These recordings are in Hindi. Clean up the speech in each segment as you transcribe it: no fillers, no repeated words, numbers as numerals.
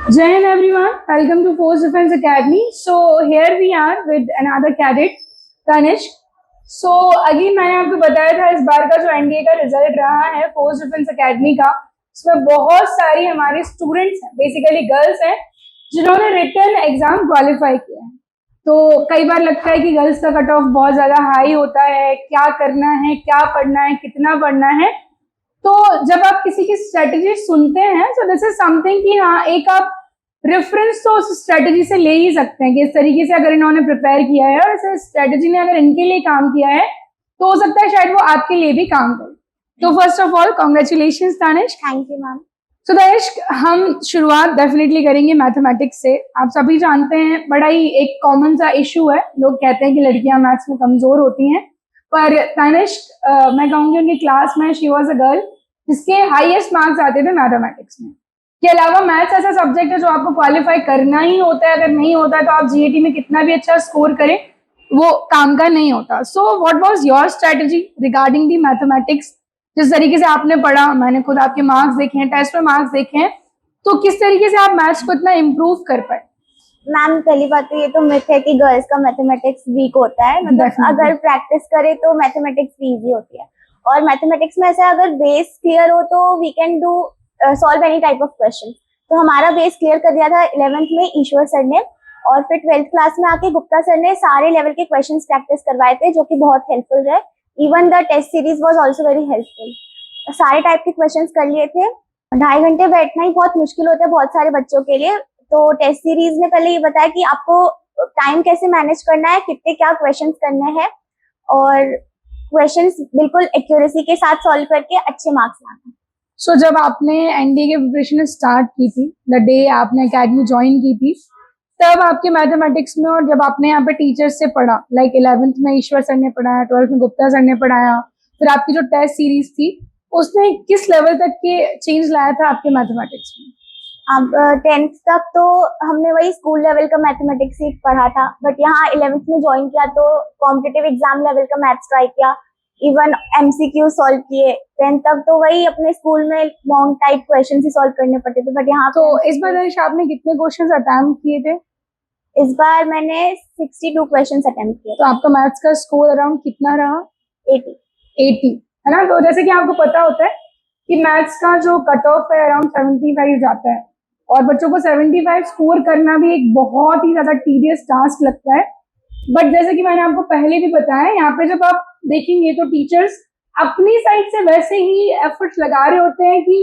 Jai Hind everyone, welcome to Force Defense Academy. So here we are with another cadet, Tanishq. So again मैंने आपको बताया था इस बार का जो एनडीए का रिजल्ट रहा है फोर्स डिफेंस एकेडमी का, उसमें बहुत सारी हमारे स्टूडेंट्स हैं, बेसिकली गर्ल्स हैं, जिन्होंने रिटन एग्जाम क्वालिफाई किया है। तो कई बार लगता है कि गर्ल्स का कट ऑफ बहुत ज्यादा हाई होता है, क्या करना है, क्या पढ़ना है, कितना पढ़ना है। तो जब आप किसी की स्ट्रेटेजी सुनते हैं तो दिस इज समथिंग कि हाँ, एक आप रेफरेंस तो उस स्ट्रेटेजी से ले ही सकते हैं कि इस तरीके से अगर इन्होंने प्रिपेयर किया है और इस स्ट्रेटेजी ने अगर इनके लिए काम किया है तो हो सकता है शायद वो आपके लिए भी काम करे। तो first of all congratulation Tanish. Thank you ma'am. तो तानिश, हम शुरुआत डेफिनेटली करेंगे मैथमेटिक्स से। आप सभी जानते हैं बड़ा ही एक कॉमन सा इशू है, लोग कहते हैं कि लड़कियां मैथ्स में कमजोर होती हैं, पर तानिश मैं कहूंगी उनकी क्लास में शी वॉज अ गर्ल जिसके हाईएस्ट मार्क्स आते थे मैथमेटिक्स में। के अलावा मैथ्स ऐसा सब्जेक्ट है जो आपको क्वालिफाई करना ही होता है, अगर नहीं होता है तो आप जीएटी में कितना भी अच्छा स्कोर करें वो काम का नहीं होता। So what was your strategy regarding the mathematics? जिस तरीके से आपने पढ़ा, मैंने खुद आपके मार्क्स देखे हैं, टेस्ट में मार्क्स देखे हैं, तो किस तरीके से आप मैथ्स को इतना इम्प्रूव कर पाए? मैम पहली बात तो ये तो मिथ है कि गर्ल्स का मैथमेटिक्स वीक होता है, मतलब Definitely. अगर प्रैक्टिस करे तो मैथमेटिक्स इजी होती है। और मैथमेटिक्स में ऐसा अगर बेस क्लियर हो तो we can do solve any type of question. तो हमारा बेस क्लियर कर दिया था 11th में ईश्वर सर ने, और फिर 12th क्लास में आके गुप्ता सर ने सारे लेवल के क्वेश्चन प्रैक्टिस करवाए थे, जो कि बहुत हेल्पफुल रहे। Even the test series was also very helpful. सारे टाइप के क्वेश्चन कर लिए थे। 2.5 घंटे बैठना ही बहुत मुश्किल होता है बहुत सारे बच्चों के लिए। तो टेस्ट सीरीज ने पहले ये बताया कि आपको टाइम कैसे मैनेज करना है, कितने क्या क्वेश्चंस करने हैं, और क्वेश्चंस बिल्कुल एक्यूरेसी के साथ सॉल्व करके अच्छे मार्क्स लाना। सो जब आपने एनडीए की प्रिपरेशन स्टार्ट की थी, द डे आपने एकेडमी ज्वाइन की थी, तब आपके मैथमेटिक्स में और जब आपने यहाँ पे टीचर्स से पढ़ा, लाइक 11th में ईश्वर सर ने पढ़ाया, 12th में गुप्ता सर ने पढ़ाया, फिर आपकी जो टेस्ट सीरीज थी उसने किस लेवल तक के चेंज लाया था आपके मैथमेटिक्स में? अब 10th तक तो हमने वही स्कूल लेवल का मैथमेटिक्स ही पढ़ा था, बट यहाँ 11th में ज्वाइन किया तो कॉम्पिटिटिव एग्जाम लेवल का मैथ्स ट्राई किया, इवन एमसीक्यू सॉल्व किए। 10th तक तो वही अपने स्कूल में लॉन्ग टाइप क्वेश्चन ही सॉल्व करने पड़ते थे, बट यहाँ तो इस बार आपने कितने क्वेश्चन अटेम्प्ट किए थे? इस बार मैंने 62 क्वेश्चन अटेम्प्ट किए। तो आपका मैथ्स का स्कोर अराउंड कितना रहा? 80 है ना। तो जैसे कि आपको पता होता है कि मैथ्स का जो कट ऑफ है अराउंड 75 जाता है, और बच्चों को 75 स्कोर करना भी एक बहुत ही ज्यादा टीडियस टास्क लगता है। बट जैसे कि मैंने आपको पहले भी बताया, यहाँ पे जब आप देखेंगे तो टीचर्स अपनी साइड से वैसे ही एफर्ट्स लगा रहे होते हैं कि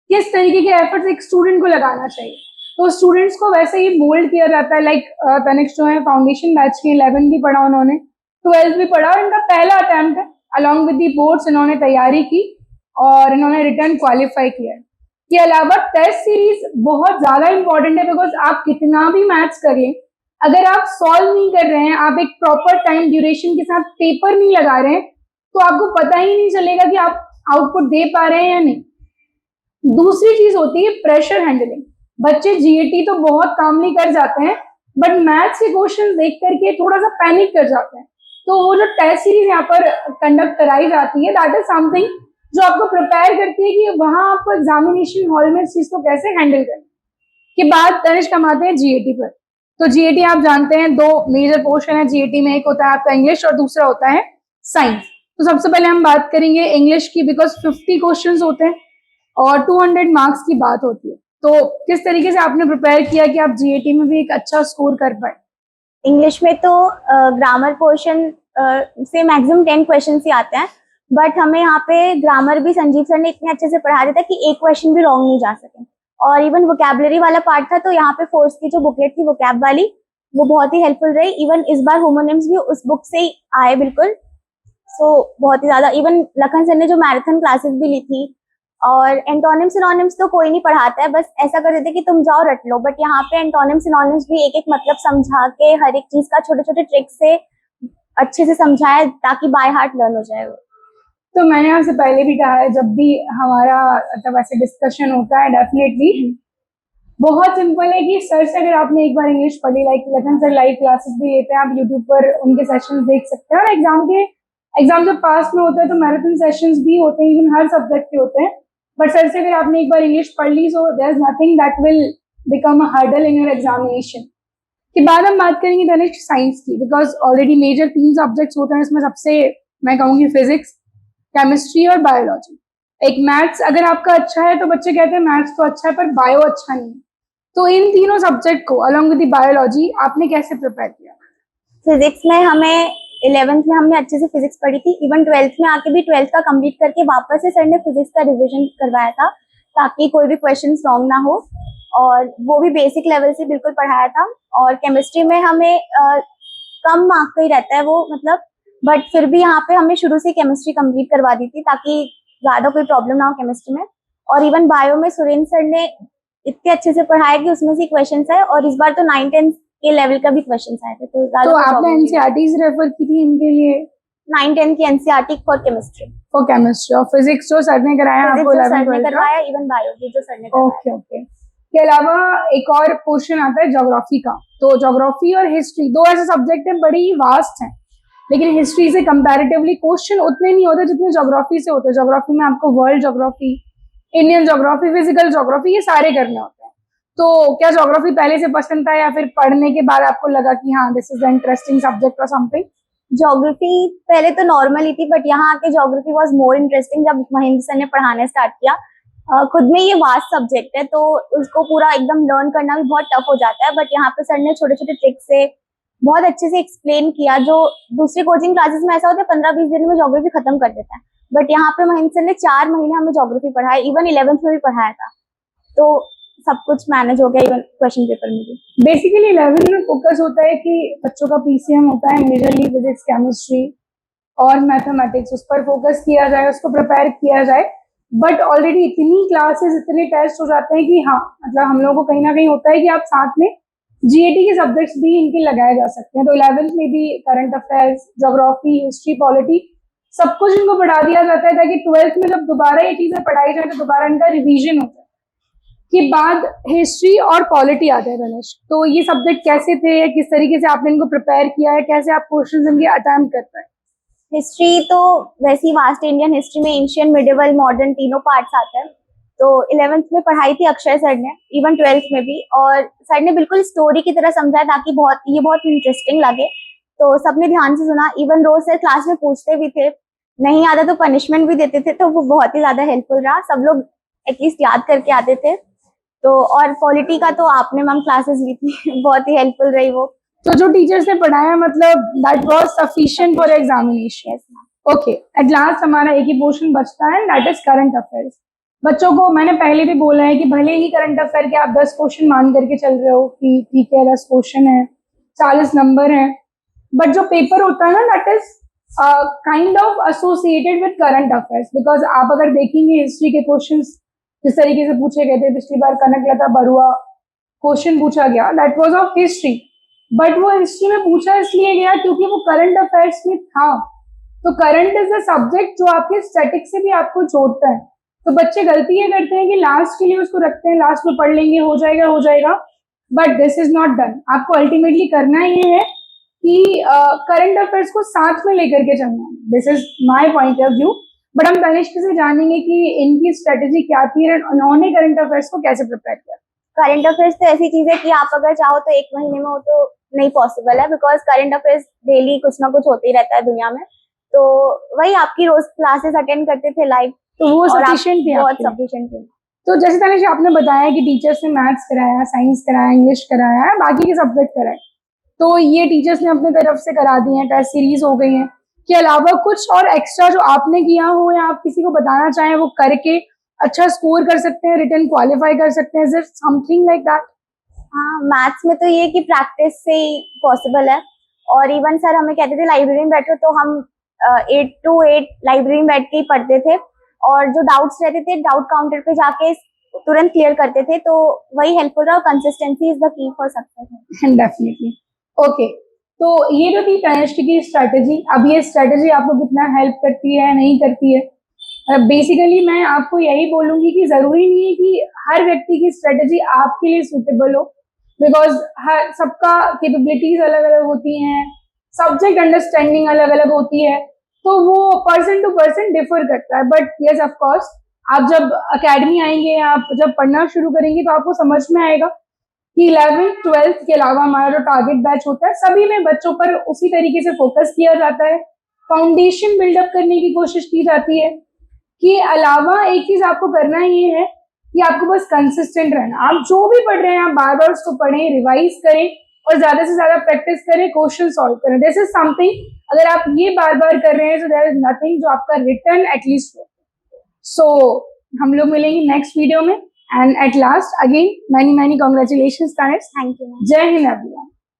किस तरीके के एफर्ट्स एक स्टूडेंट को लगाना चाहिए, तो स्टूडेंट्स को वैसे ही मोल्ड किया जाता है। लाइक तनिष्क जो है फाउंडेशन बैच की 11 भी पढ़ा उन्होंने, 12 भी पढ़ा, और इनका पहला अटेम्प्ट है अलॉन्ग विद दी बोर्ड्स इन्होंने तैयारी की और इन्होंने रिटर्न क्वालिफाई किया। के अलावा टेस्ट सीरीज बहुत ज्यादा इंपॉर्टेंट है, बिकॉज आप कितना भी मैथ्स करें, अगर आप सॉल्व नहीं कर रहे हैं, आप एक प्रॉपर टाइम ड्यूरेशन के साथ पेपर नहीं लगा रहे हैं, तो आपको पता ही नहीं चलेगा कि आप आउटपुट दे पा रहे हैं या नहीं। दूसरी चीज होती है प्रेशर हैंडलिंग। बच्चे जीएटी तो बहुत कामली कर जाते हैं, बट मैथ्स के क्वेश्चन देख करके थोड़ा सा पैनिक कर जाते हैं। तो वो जो टेस्ट सीरीज यहाँ पर कंडक्ट कराई जाती है, दैट इज समथिंग जो आपको प्रिपेयर करती है कि वहां आपको एग्जामिनेशन हॉल में इस चीज को कैसे हैंडल करना। के बाद तनिष्क हम आते हैं जीएटी पर। तो जीएटी आप जानते हैं दो मेजर पोर्शन है जीएटी में, एक होता है आपका इंग्लिश और दूसरा होता है साइंस। तो सबसे पहले हम बात करेंगे इंग्लिश की, बिकॉज 50 क्वेश्चन होते हैं और 200 मार्क्स की बात होती है। तो किस तरीके से आपने प्रिपेयर किया कि आप जीएटी में भी एक अच्छा स्कोर कर पाए? इंग्लिश में तो ग्रामर पोर्शन से मैक्सिमम 10 क्वेश्चन ही आते हैं, बट हमें यहाँ पे ग्रामर भी संजीव सर ने इतने अच्छे से पढ़ा दिया था कि एक क्वेश्चन भी रॉन्ग नहीं जा सके। और इवन वोकैबुलरी वाला पार्ट था, तो यहाँ पे फोर्स की जो बुकलेट थी वोकैब वाली, वो बहुत ही हेल्पफुल रही। इवन इस बार होमोनिम्स भी उस बुक से ही आए बिल्कुल। सो बहुत ही ज्यादा, इवन लखन सर ने जो मैराथन क्लासेस भी ली थी, और एंटोनिम सिनोनिम्स तो कोई नहीं पढ़ाता है, बस ऐसा कर देते कि तुम जाओ रट लो, बट यहाँ पे एंटोनिम सिनोनिम्स भी एक एक मतलब समझा के हर एक चीज का छोटे छोटे ट्रिक से अच्छे से समझाया, ताकि बाय हार्ट लर्न हो जाए वो। तो मैंने आपसे पहले भी कहा है, जब भी हमारा मतलब ऐसे डिस्कशन होता है, डेफिनेटली बहुत सिंपल है कि सर से अगर आपने एक बार इंग्लिश पढ़ी, like Lakhan sir live classes भी लेते हैं, आप यूट्यूब पर उनके सेशंस देख सकते हैं, और एग्जाम जब पास में होता है तो मैराथन सेशंस भी होते हैं, इवन हर सब्जेक्ट के होते हैं। बट सर से अगर आपने एक बार इंग्लिश पढ़ ली, so there is nothing that will become a hurdle in your examination. के बाद हम बात करेंगे तनिष्क साइंस की, बिकॉज ऑलरेडी मेजर 3 सब्जेक्ट्स होते हैं इसमें। सबसे मैं कहूँगी फिजिक्स, केमिस्ट्री और बायोलॉजी। एक मैथ्स अगर आपका अच्छा है तो बच्चे कहते हैं मैथ्स तो अच्छा है पर बायो अच्छा नहीं है। तो इन तीनों सब्जेक्ट को अलॉन्ग विद बायोलॉजी आपने कैसे प्रिपेयर किया? फिजिक्स में हमें 11th में हमने अच्छे से फिजिक्स पढ़ी थी। इवन 12th में आके भी 12th का कंप्लीट करके वापस से सर ने फिजिक्स का रिवीजन करवाया था ताकि कोई भी क्वेश्चन रॉन्ग ना हो, और वो भी बेसिक लेवल से बिल्कुल पढ़ाया था। और केमिस्ट्री में हमें कम मार्क का ही रहता है वो, मतलब, बट फिर भी यहाँ पे हमने शुरू से केमिस्ट्री कंप्लीट करवा दी थी ताकि ज्यादा कोई प्रॉब्लम ना हो केमिस्ट्री में। और इवन बायो में सुरेंद्र सर ने इतने अच्छे से पढ़ाया कि उसमें से क्वेश्चन आए, और इस बार तो 9th-10th के लेवल का भी क्वेश्चन आए थे। तो तो आपने एनसीईआरटीज रेफर की थी इनके लिए? 9th-10th की NCERT for chemistry. For chemistry. और फिजिक्स जो सर ने कराया आपको 11th-12th का? करवाया, इवन बायो भी जो सर ने करवाया। Okay okay. के अलावा एक और क्वेश्चन आता है ज्योग्राफी का। तो ज्योग्राफी और हिस्ट्री दो ऐसे सब्जेक्ट है, बड़ी वास्ट हैं, लेकिन हिस्ट्री से कंपैरेटिवली क्वेश्चन उतने नहीं होते जितने ज्योग्राफी से होते हैं। ज्योग्राफी में आपको world geography, Indian geography, physical geography, ये सारे करने होते हैं। तो क्या ज्योग्राफी पहले से पसंद था या फिर पढ़ने के बाद आपको लगा कि हाँ दिस इज इंटरेस्टिंग सब्जेक्ट और समथिंग? ज्योग्राफी पहले तो नॉर्मल ही थी, बट यहाँ आके ज्योग्राफी वाज मोर इंटरेस्टिंग जब महेंद्र सर ने पढ़ाना स्टार्ट किया। खुद में ये वास्ट सब्जेक्ट है तो उसको पूरा एकदम लर्न करना भी बहुत टफ हो जाता है, बट यहाँ पे सर ने छोटे छोटे ट्रिक्स से बहुत अच्छे से एक्सप्लेन किया। जो दूसरी कोचिंग क्लासेस में ऐसा होता है 15-20 दिन में ज्योग्राफी खत्म कर देता है, बट यहाँ पे महेंद्र सर ने 4 महीने हमें ज्योग्राफी पढ़ाया। इवन 11th में भी पढ़ाया था, तो सब कुछ मैनेज हो गया इवन क्वेश्चन पेपर में भी। बेसिकली 11th में फोकस होता है कि बच्चों का पीसीएम होता है, मेजरली फिजिक्स, केमिस्ट्री और मैथमेटिक्स, उस पर फोकस किया जाए, उसको प्रिपेयर किया जाए। बट ऑलरेडी इतनी क्लासेस, इतने टेस्ट हो जाते हैं कि हाँ मतलब हम लोगों को कहीं ना कहीं होता है कि आप साथ में जीएटी के सब्जेक्ट्स भी इनके लगाए जा सकते हैं। तो 11th में भी current affairs, geography, history, polity सब कुछ इनको पढ़ा दिया जाता है ताकि 12th में जब दोबारा ये चीजें पढ़ाई जाए तो दोबारा इनका रिवीजन होता है। के बाद हिस्ट्री और पॉलिटी आते हैं तनिष्क। तो ये सब्जेक्ट कैसे थे, किस तरीके से आपने इनको प्रिपेयर किया है, कैसे आप क्वेश्चंस इनके अटेम्प्ट करते हैं? हिस्ट्री तो वैसी वास्ट इंडियन हिस्ट्री में एंशियंट, मिडिवल, मॉडर्न तीनों पार्ट्स आते हैं। तो 11th में पढ़ाई थी अक्षय सर ने, इवन 12th में भी, और सर ने बिल्कुल स्टोरी की तरह समझाया ताकि बहुत इंटरेस्टिंग लगे। तो सबने ध्यान से सुना। इवन रोज सर क्लास में पूछते भी थे, नहीं आता तो पनिशमेंट भी देते थे, तो वो बहुत ही ज्यादा हेल्पफुल रहा। सब लोग एटलीस्ट याद करके आते थे। तो और पॉलिटी का तो आपने मैम क्लासेस ली थी बहुत ही हेल्पफुल रही वो। तो जो टीचर्स ने पढ़ाया मतलब that was sufficient for examination. Okay, at last हमारा एक ही पोर्शन बचता है, दैट इज करंट अफेयर्स। बच्चों को मैंने पहले भी बोला है कि भले ही करंट अफेयर के आप 10 क्वेश्चन मान करके चल रहे हो कि ठीक है 10 क्वेश्चन है, 40 नंबर है, बट जो पेपर होता है ना that is kind of associated with current affairs. Because आप अगर देखेंगे हिस्ट्री के क्वेश्चन जिस तरीके से पूछे गए थे पिछली बार, कनकलता बरुआ क्वेश्चन पूछा गया, that was of history, but वो हिस्ट्री में पूछा इसलिए गया क्योंकि वो करंट अफेयर्स में था। तो करंट इज अ सब्जेक्ट जो आपके स्टैटिक से भी आपको जोड़ता है। तो बच्चे गलती ये करते हैं कि लास्ट के लिए उसको रखते हैं, लास्ट में पढ़ लेंगे, हो जाएगा, but this is not done. आपको अल्टीमेटली करना ये है कि करंट अफेयर्स को साथ में लेकर के चलना है। This is my point of view. But हम तनिष्क से जानेंगे कि इनकी स्ट्रेटेजी क्या थी और उन्होंने करंट अफेयर्स को कैसे प्रिपेयर किया। करंट अफेयर्स तो ऐसी चीज है कि आप अगर चाहो तो 1 महीने में हो तो नहीं पॉसिबल है, बिकॉज करंट अफेयर्स डेली कुछ ना कुछ होते ही रहता है दुनिया में। तो वही आपकी रोज क्लासेस अटेंड करते थे लाइव, तो वो सफिशिएंट थी, बहुत सफिशिएंट थी। तो जैसे तनिष्क आपने बताया कि टीचर्स ने मैथ्स कराया, साइंस कराया, इंग्लिश कराया, बाकी के सब्जेक्ट कराए, तो ये टीचर्स ने अपने तरफ से करा दिए हैं, टेस्ट सीरीज हो गई है। के अलावा कुछ और एक्स्ट्रा जो आपने किया हो या आप किसी को बताना चाहें वो करके अच्छा स्कोर कर सकते हैं, रिटर्न क्वालिफाई कर सकते हैं, इज समथिंग लाइक दैट? हाँ, मैथ्स में तो ये कि प्रैक्टिस से ही पॉसिबल है। और इवन सर हमें कहते थे लाइब्रेरी में बैठो, तो हम 8 to 8 लाइब्रेरी में बैठ के ही पढ़ते थे, और जो डाउट्स रहते थे डाउट काउंटर पे जाके तुरंत क्लियर करते थे। तो वही हेल्पफुल रहा। Consistency is the key for success. Definitely. Okay, तो ये जो थी तनिष्क की स्ट्रेटेजी। अब ये स्ट्रेटेजी आपको कितना हेल्प करती है, नहीं करती है, बेसिकली मैं आपको यही बोलूंगी कि जरूरी नहीं है कि हर व्यक्ति की स्ट्रेटेजी आपके लिए सूटेबल हो, बिकॉज हर सबका कैपेबिलिटीज अलग अलग होती हैं, सब्जेक्ट अंडरस्टैंडिंग अलग अलग होती है, तो वो पर्सन टू पर्सन डिफर करता है। बट यस ऑफ कोर्स आप जब अकेडमी आएंगे, आप जब पढ़ना शुरू करेंगे तो आपको समझ में आएगा कि 11th 12th के अलावा हमारा जो टारगेट बैच होता है सभी में बच्चों पर उसी तरीके से फोकस किया जाता है, फाउंडेशन बिल्डअप करने की कोशिश की जाती है। कि अलावा एक चीज आपको करना ये है कि आपको बस कंसिस्टेंट रहना, आप जो भी पढ़ रहे हैं आप बार बार उसको पढ़ें, रिवाइज करें और ज्यादा से ज्यादा प्रैक्टिस करें, क्वेश्चन सॉल्व करें। दिस इज समथिंग, अगर आप ये बार बार कर रहे हैं सो देयर इज नथिंग जो आपका रिटर्न एटलीस्ट हो। सो हम लोग मिलेंगे नेक्स्ट वीडियो में, and at last again many many congratulations guys. Thank you. जय हिंद एवरीवन।